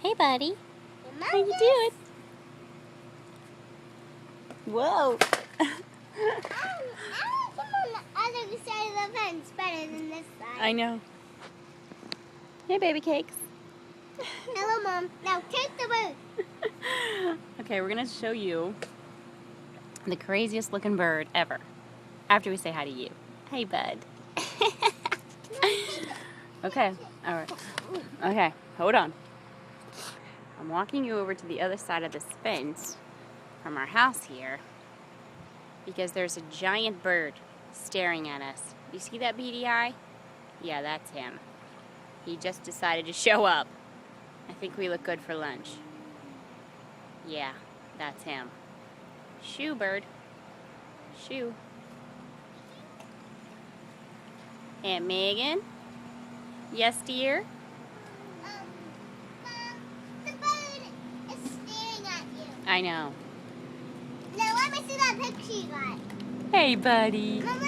Hey, buddy. How you doing? Whoa. I like him on the other side of the fence better than this side. I know. Hey, baby cakes. Hello, Mom. Now take the boot. Okay, we're going to show you the craziest looking bird ever after we say hi to you. Hey, bud. Okay, all right. Okay, hold on. I'm walking you over to the other side of this fence from our house here because there's a giant bird staring at us. You see that beady eye? Yeah, that's him. He just decided to show up. I think we look good for lunch. Yeah, that's him. Shoo, bird. Shoo. Aunt Megan? Yes, dear? Mom, the bird is staring at you. I know. Now let me see that picture you got. Hey, buddy. Mom,